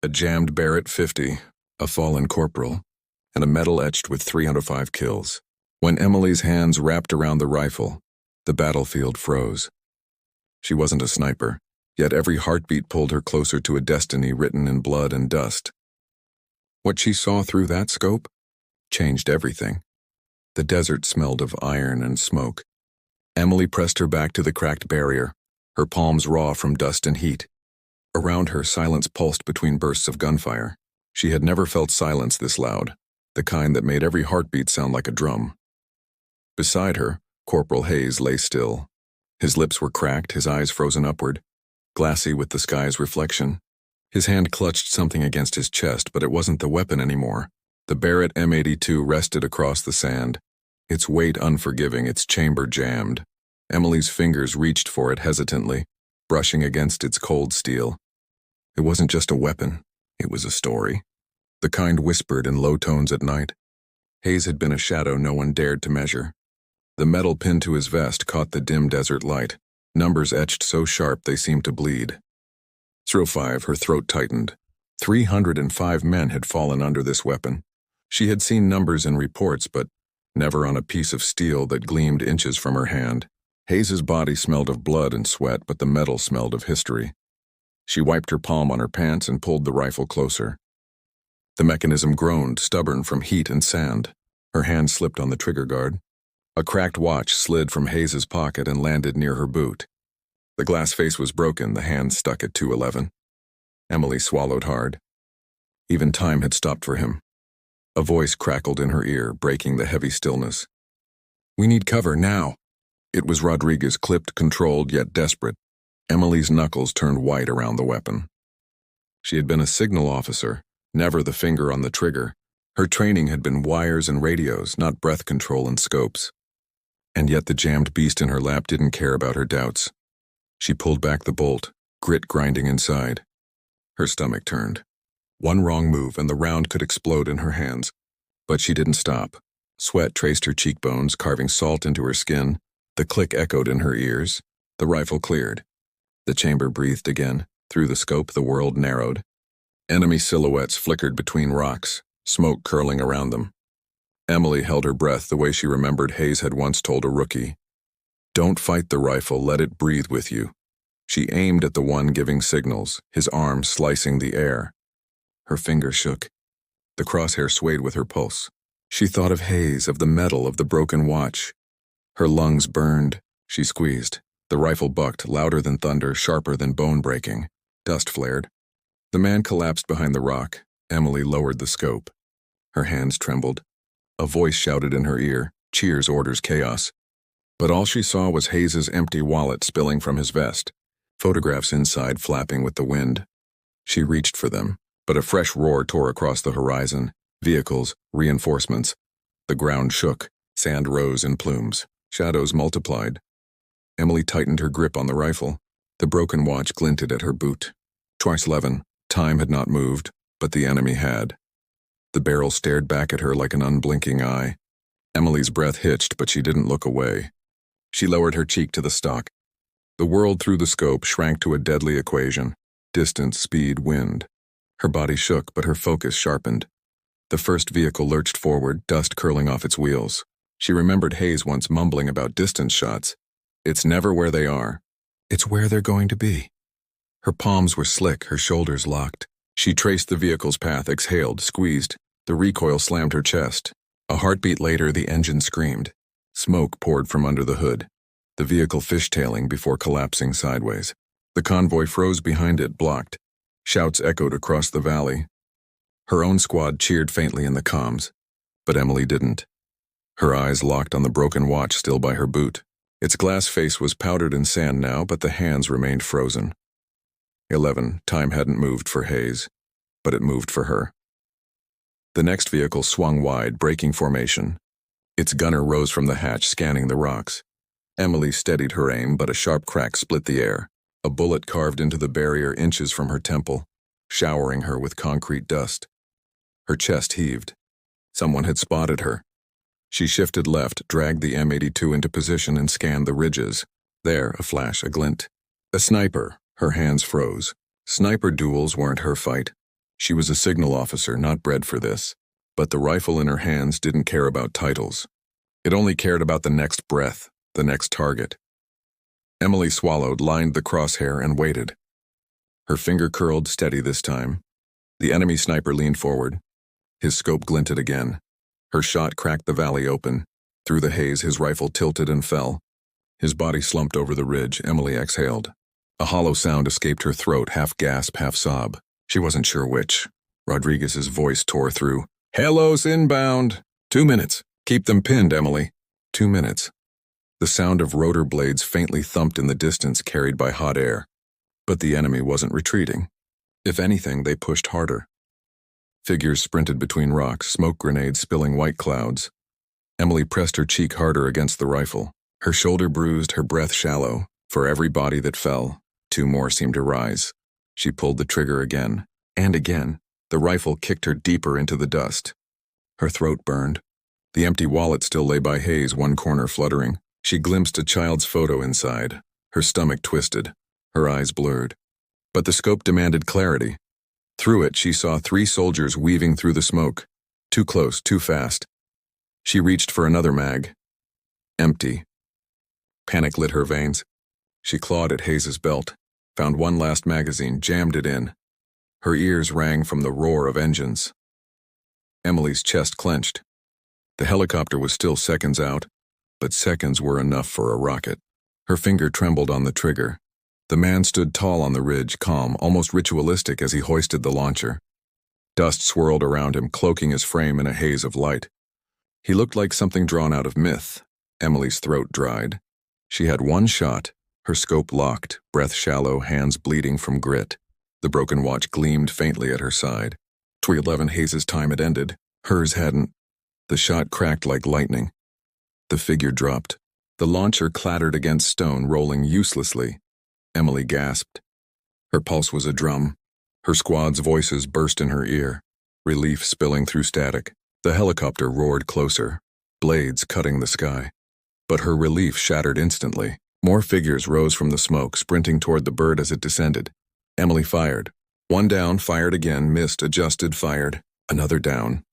a jammed Barrett 50, a fallen corporal, and a medal etched with 305 kills. When Emily's hands wrapped around the rifle, the battlefield froze. She wasn't a sniper, yet every heartbeat pulled her closer to a destiny written in blood and dust. What she saw through that scope changed everything. The desert smelled of iron and smoke. Emily pressed her back to the cracked barrier, her palms raw from dust and heat. Around her, silence pulsed between bursts of gunfire. She had never felt silence this loud, the kind that made every heartbeat sound like a drum. Beside her, Corporal Hayes lay still. His lips were cracked, his eyes frozen upward, glassy with the sky's reflection. His hand clutched something against his chest, but it wasn't the weapon anymore. The Barrett M82 rested across the sand, its weight unforgiving, its chamber jammed. Emily's fingers reached for it hesitantly, brushing against its cold steel. It wasn't just a weapon, it was a story. The kind whispered in low tones at night. Hayes had been a shadow no one dared to measure. The metal pinned to his vest caught the dim desert light, numbers etched so sharp they seemed to bleed. 05, her throat tightened. 305 men had fallen under this weapon. She had seen numbers in reports, but never on a piece of steel that gleamed inches from her hand. Hayes's body smelled of blood and sweat, but the metal smelled of history. She wiped her palm on her pants and pulled the rifle closer. The mechanism groaned, stubborn from heat and sand. Her hand slipped on the trigger guard. A cracked watch slid from Hayes's pocket and landed near her boot. The glass face was broken, the hand stuck at 211. Emily swallowed hard. Even time had stopped for him. A voice crackled in her ear, breaking the heavy stillness. "We need cover, now." It was Rodriguez, clipped, controlled, yet desperate. Emily's knuckles turned white around the weapon. She had been a signal officer, never the finger on the trigger. Her training had been wires and radios, not breath control and scopes. And yet the jammed beast in her lap didn't care about her doubts. She pulled back the bolt, grit grinding inside. Her stomach turned. One wrong move and the round could explode in her hands. But she didn't stop. Sweat traced her cheekbones, carving salt into her skin. The click echoed in her ears. The rifle cleared. The chamber breathed again. Through the scope, the world narrowed. Enemy silhouettes flickered between rocks, smoke curling around them. Emily held her breath the way she remembered Hayes had once told a rookie. "Don't fight the rifle, let it breathe with you." She aimed at the one giving signals, his arm slicing the air. Her finger shook. The crosshair swayed with her pulse. She thought of Hayes, of the metal, of the broken watch. Her lungs burned. She squeezed. The rifle bucked, louder than thunder, sharper than bone-breaking. Dust flared. The man collapsed behind the rock. Emily lowered the scope. Her hands trembled. A voice shouted in her ear, cheers, orders, chaos. But all she saw was Hayes's empty wallet spilling from his vest, photographs inside flapping with the wind. She reached for them, but a fresh roar tore across the horizon. Vehicles, reinforcements. The ground shook, sand rose in plumes, shadows multiplied. Emily tightened her grip on the rifle. The broken watch glinted at her boot. Twice 11. Time had not moved, but the enemy had. The barrel stared back at her like an unblinking eye. Emily's breath hitched, but she didn't look away. She lowered her cheek to the stock. The world through the scope shrank to a deadly equation. Distance, speed, wind. Her body shook, but her focus sharpened. The first vehicle lurched forward, dust curling off its wheels. She remembered Hayes once mumbling about distance shots. "It's never where they are. It's where they're going to be." Her palms were slick, her shoulders locked. She traced the vehicle's path, exhaled, squeezed. The recoil slammed her chest. A heartbeat later, the engine screamed. Smoke poured from under the hood, the vehicle fishtailing before collapsing sideways. The convoy froze behind it, blocked. Shouts echoed across the valley. Her own squad cheered faintly in the comms, but Emily didn't. Her eyes locked on the broken watch still by her boot. Its glass face was powdered in sand now, but the hands remained frozen. 11. Time hadn't moved for Hayes, but it moved for her. The next vehicle swung wide, breaking formation. Its gunner rose from the hatch, scanning the rocks. Emily steadied her aim, but a sharp crack split the air. A bullet carved into the barrier inches from her temple, showering her with concrete dust. Her chest heaved. Someone had spotted her. She shifted left, dragged the M82 into position and scanned the ridges. There, a flash, a glint. A sniper. Her hands froze. Sniper duels weren't her fight. She was a signal officer, not bred for this. But the rifle in her hands didn't care about titles. It only cared about the next breath, the next target. Emily swallowed, lined the crosshair, and waited. Her finger curled steady this time. The enemy sniper leaned forward. His scope glinted again. Her shot cracked the valley open. Through the haze, his rifle tilted and fell. His body slumped over the ridge. Emily exhaled. A hollow sound escaped her throat, half gasp, half sob. She wasn't sure which. Rodriguez's voice tore through. "Halos inbound. 2 minutes. Keep them pinned, Emily." 2 minutes. The sound of rotor blades faintly thumped in the distance, carried by hot air. But the enemy wasn't retreating. If anything, they pushed harder. Figures sprinted between rocks, smoke grenades spilling white clouds. Emily pressed her cheek harder against the rifle. Her shoulder bruised, her breath shallow. For every body that fell, 2 more seemed to rise. She pulled the trigger again, and again. The rifle kicked her deeper into the dust. Her throat burned. The empty wallet still lay by Hayes, one corner fluttering. She glimpsed a child's photo inside. Her stomach twisted. Her eyes blurred. But the scope demanded clarity. Through it, she saw 3 soldiers weaving through the smoke. Too close, too fast. She reached for another mag. Empty. Panic lit her veins. She clawed at Hayes's belt, found one last magazine, jammed it in. Her ears rang from the roar of engines. Emily's chest clenched. The helicopter was still seconds out, but seconds were enough for a rocket. Her finger trembled on the trigger. The man stood tall on the ridge, calm, almost ritualistic as he hoisted the launcher. Dust swirled around him, cloaking his frame in a haze of light. He looked like something drawn out of myth. Emily's throat dried. She had one shot, her scope locked, breath shallow, hands bleeding from grit. The broken watch gleamed faintly at her side. 3:11 Hayes' time had ended. Hers hadn't. The shot cracked like lightning. The figure dropped. The launcher clattered against stone, rolling uselessly. Emily gasped. Her pulse was a drum. Her squad's voices burst in her ear, relief spilling through static. The helicopter roared closer, blades cutting the sky. But her relief shattered instantly. More figures rose from the smoke, sprinting toward the bird as it descended. Emily fired. One down, fired again, missed, adjusted, fired. Another down.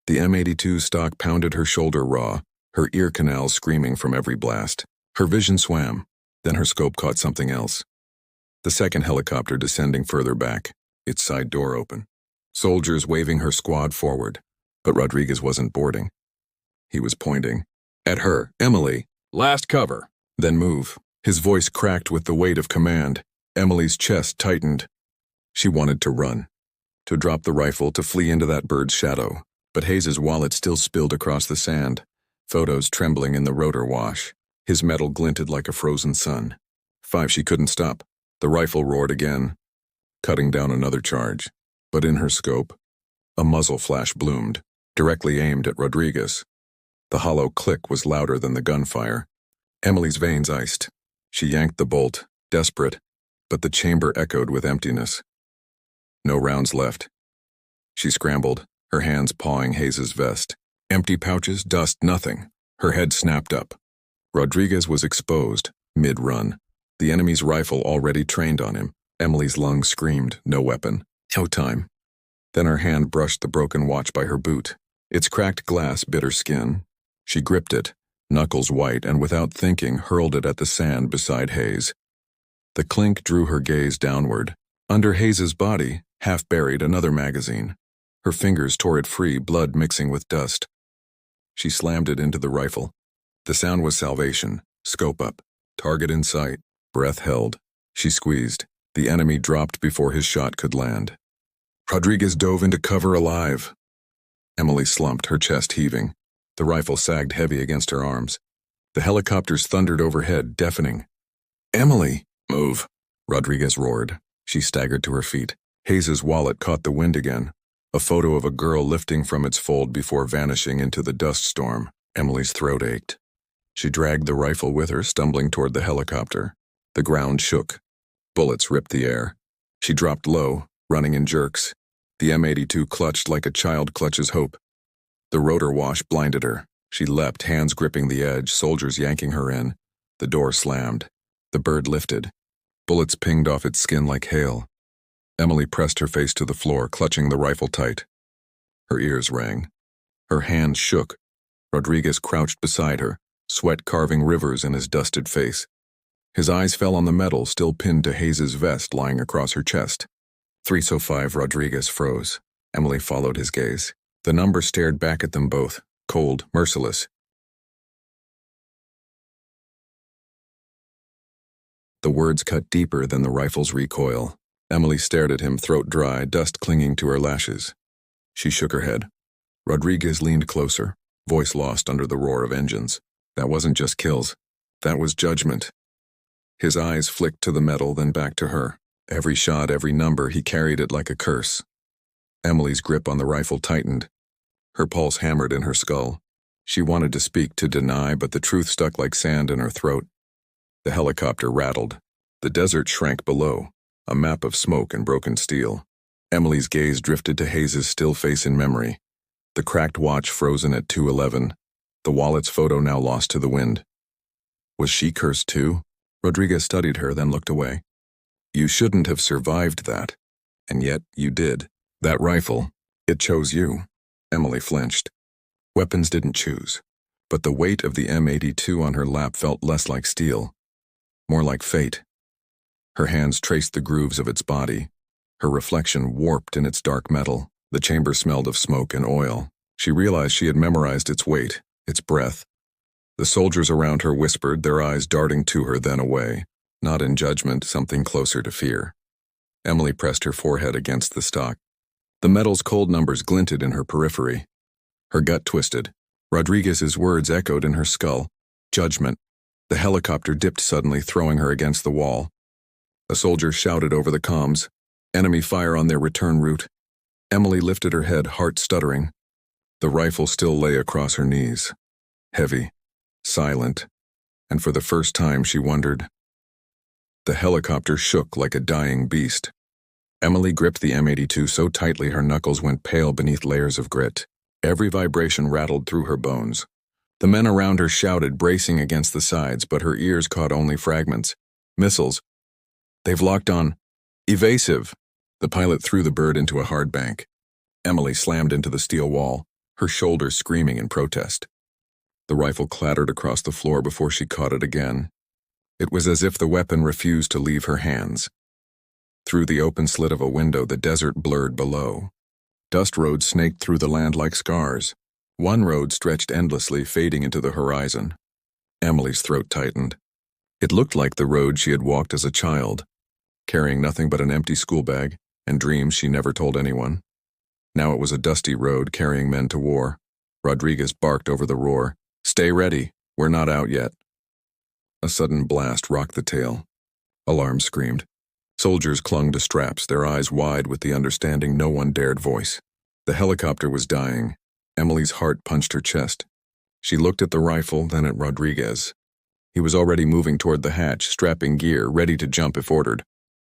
The M82 stock pounded her shoulder raw, her ear canals screaming from every blast. Her vision swam. Then her scope caught something else. The second helicopter descending further back, its side door open. Soldiers waving her squad forward. But Rodriguez wasn't boarding. He was pointing. At her. "Emily. Last cover. Then move." His voice cracked with the weight of command. Emily's chest tightened. She wanted to run. To drop the rifle, to flee into that bird's shadow. But Hayes' wallet still spilled across the sand. Photos trembling in the rotor wash. His metal glinted like a frozen sun. 5, she couldn't stop. The rifle roared again, cutting down another charge. But in her scope, a muzzle flash bloomed, directly aimed at Rodriguez. The hollow click was louder than the gunfire. Emily's veins iced. She yanked the bolt, desperate, but the chamber echoed with emptiness. No rounds left. She scrambled, her hands pawing Hayes' vest. Empty pouches, dust, nothing. Her head snapped up. Rodriguez was exposed, mid-run. The enemy's rifle already trained on him. Emily's lungs screamed, no weapon. No time. Then her hand brushed the broken watch by her boot. Its cracked glass bit her skin. She gripped it, knuckles white, and without thinking hurled it at the sand beside Hayes. The clink drew her gaze downward. Under Hayes' body, half buried, another magazine. Her fingers tore it free, blood mixing with dust. She slammed it into the rifle. The sound was salvation. Scope up. Target in sight. Breath held. She squeezed. The enemy dropped before his shot could land. Rodriguez dove into cover alive. Emily slumped, her chest heaving. The rifle sagged heavy against her arms. The helicopters thundered overhead, deafening. "Emily! Move!" Rodriguez roared. She staggered to her feet. Hayes' wallet caught the wind again. A photo of a girl lifting from its fold before vanishing into the dust storm. Emily's throat ached. She dragged the rifle with her, stumbling toward the helicopter. The ground shook. Bullets ripped the air. She dropped low, running in jerks. The M82 clutched like a child clutches hope. The rotor wash blinded her. She leapt, hands gripping the edge, soldiers yanking her in. The door slammed. The bird lifted. Bullets pinged off its skin like hail. Emily pressed her face to the floor, clutching the rifle tight. Her ears rang. Her hands shook. Rodriguez crouched beside her, sweat carving rivers in his dusted face. His eyes fell on the medal still pinned to Hayes' vest lying across her chest. 305. Rodriguez froze. Emily followed his gaze. The number stared back at them both, cold, merciless. The words cut deeper than the rifle's recoil. Emily stared at him, throat dry, dust clinging to her lashes. She shook her head. Rodriguez leaned closer, voice lost under the roar of engines. That wasn't just kills. That was judgment. His eyes flicked to the metal, then back to her. Every shot, every number, he carried it like a curse. Emily's grip on the rifle tightened. Her pulse hammered in her skull. She wanted to speak, to deny, but the truth stuck like sand in her throat. The helicopter rattled. The desert shrank below, a map of smoke and broken steel. Emily's gaze drifted to Hayes' still face in memory. The cracked watch frozen at 2:11. The wallet's photo now lost to the wind. Was she cursed too? Rodriguez studied her, then looked away. You shouldn't have survived that. And yet you did. That rifle, it chose you. Emily flinched. Weapons didn't choose. But the weight of the M82 on her lap felt less like steel, more like fate. Her hands traced the grooves of its body. Her reflection warped in its dark metal. The chamber smelled of smoke and oil. She realized she had memorized its weight, its breath. The soldiers around her whispered, their eyes darting to her then away, not in judgment, something closer to fear. Emily pressed her forehead against the stock. The metal's cold numbers glinted in her periphery. Her gut twisted. Rodriguez's words echoed in her skull. Judgment. The helicopter dipped suddenly, throwing her against the wall. A soldier shouted over the comms, enemy fire on their return route. Emily lifted her head, heart stuttering. The rifle still lay across her knees. Heavy, silent, and for the first time she wondered. The helicopter shook like a dying beast. Emily gripped the M82 so tightly her knuckles went pale beneath layers of grit. Every vibration rattled through her bones. The men around her shouted, bracing against the sides, but her ears caught only fragments. Missiles. They've locked on. Evasive. The pilot threw the bird into a hard bank. Emily slammed into the steel wall, her shoulders screaming in protest. The rifle clattered across the floor before she caught it again. It was as if the weapon refused to leave her hands. Through the open slit of a window, the desert blurred below. Dust roads snaked through the land like scars. One road stretched endlessly, fading into the horizon. Emily's throat tightened. It looked like the road she had walked as a child, carrying nothing but an empty school bag and dreams she never told anyone. Now it was a dusty road carrying men to war. Rodriguez barked over the roar. Stay ready, we're not out yet. A sudden blast rocked the tail. Alarm screamed. Soldiers clung to straps, their eyes wide with the understanding no one dared voice. The helicopter was dying. Emily's heart punched her chest. She looked at the rifle, then at Rodriguez. He was already moving toward the hatch, strapping gear, ready to jump if ordered.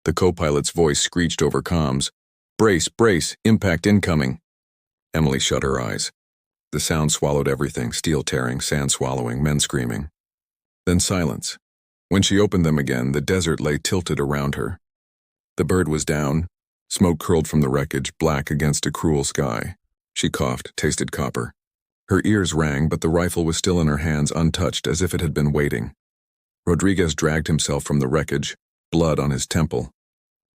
The co-pilot's voice screeched over comms. Brace, brace, impact incoming. Emily shut her eyes. The sound swallowed everything, steel tearing, sand swallowing, men screaming. Then silence. When she opened them again, the desert lay tilted around her. The bird was down. Smoke curled from the wreckage, black against a cruel sky. She coughed, tasted copper. Her ears rang, but the rifle was still in her hands, untouched, as if it had been waiting. Rodriguez dragged himself from the wreckage, blood on his temple.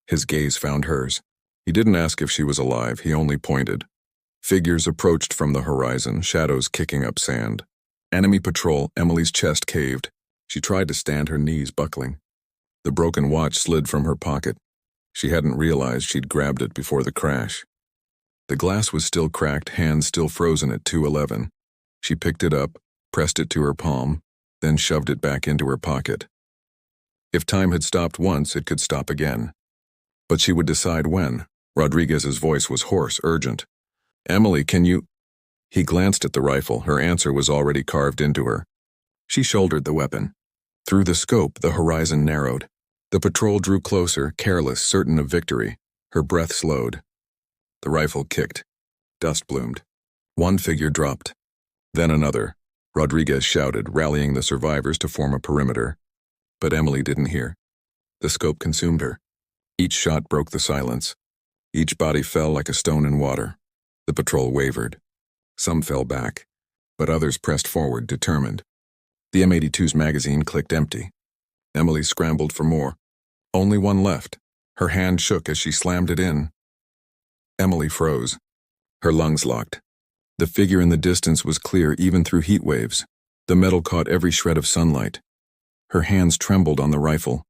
His gaze found hers. He didn't ask if she was alive, he only pointed. Figures approached from the horizon, shadows kicking up sand. Enemy patrol. Emily's chest caved. She tried to stand, her knees buckling. The broken watch slid from her pocket. She hadn't realized she'd grabbed it before the crash. The glass was still cracked, hands still frozen at 2:11. She picked it up, pressed it to her palm, then shoved it back into her pocket. If time had stopped once, it could stop again. But she would decide when. Rodriguez's voice was hoarse, urgent. Emily, can you... He glanced at the rifle. Her answer was already carved into her. She shouldered the weapon. Through the scope, the horizon narrowed. The patrol drew closer, careless, certain of victory. Her breath slowed. The rifle kicked. Dust bloomed. One figure dropped. Then another. Rodriguez shouted, rallying the survivors to form a perimeter. But Emily didn't hear. The scope consumed her. Each shot broke the silence. Each body fell like a stone in water. The patrol wavered. Some fell back, but others pressed forward, determined. The M82's magazine clicked empty. Emily scrambled for more. Only one left. Her hand shook as she slammed it in. Emily froze. Her lungs locked. The figure in the distance was clear even through heat waves. The metal caught every shred of sunlight. Her hands trembled on the rifle.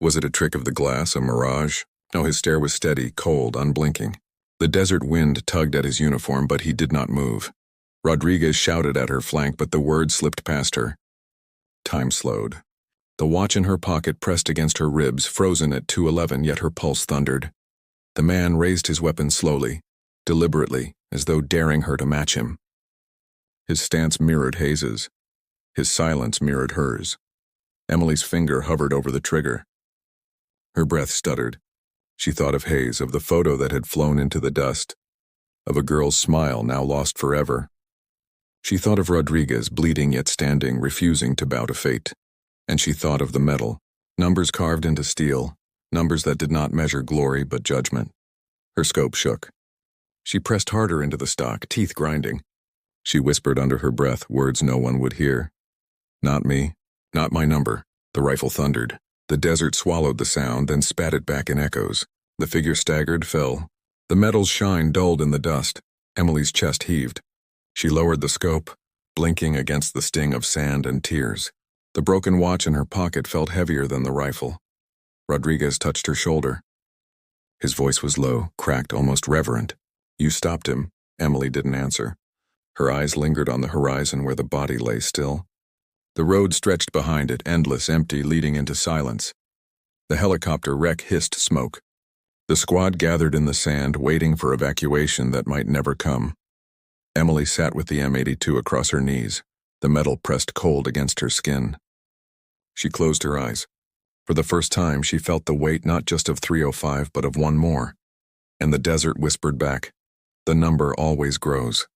Was it a trick of the glass, a mirage? No, his stare was steady, cold, unblinking. The desert wind tugged at his uniform, but he did not move. Rodriguez shouted at her flank, but the words slipped past her. Time slowed. The watch in her pocket pressed against her ribs, frozen at 2:11, yet her pulse thundered. The man raised his weapon slowly, deliberately, as though daring her to match him. His stance mirrored Hayes's. His silence mirrored hers. Emily's finger hovered over the trigger. Her breath stuttered. She thought of Hayes, of the photo that had flown into the dust, of a girl's smile now lost forever. She thought of Rodriguez, bleeding yet standing, refusing to bow to fate. And she thought of the metal, numbers carved into steel, numbers that did not measure glory but judgment. Her scope shook. She pressed harder into the stock, teeth grinding. She whispered under her breath, words no one would hear. Not me, not my number. The rifle thundered. The desert swallowed the sound, then spat it back in echoes. The figure staggered, fell. The metal's shine dulled in the dust. Emily's chest heaved. She lowered the scope, blinking against the sting of sand and tears. The broken watch in her pocket felt heavier than the rifle. Rodriguez touched her shoulder. His voice was low, cracked, almost reverent. You stopped him. Emily didn't answer. Her eyes lingered on the horizon where the body lay still. The road stretched behind it, endless, empty, leading into silence. The helicopter wreck hissed smoke. The squad gathered in the sand, waiting for evacuation that might never come. Emily sat with the M82 across her knees, the metal pressed cold against her skin. She closed her eyes. For the first time, she felt the weight not just of 305, but of one more. And the desert whispered back, the number always grows.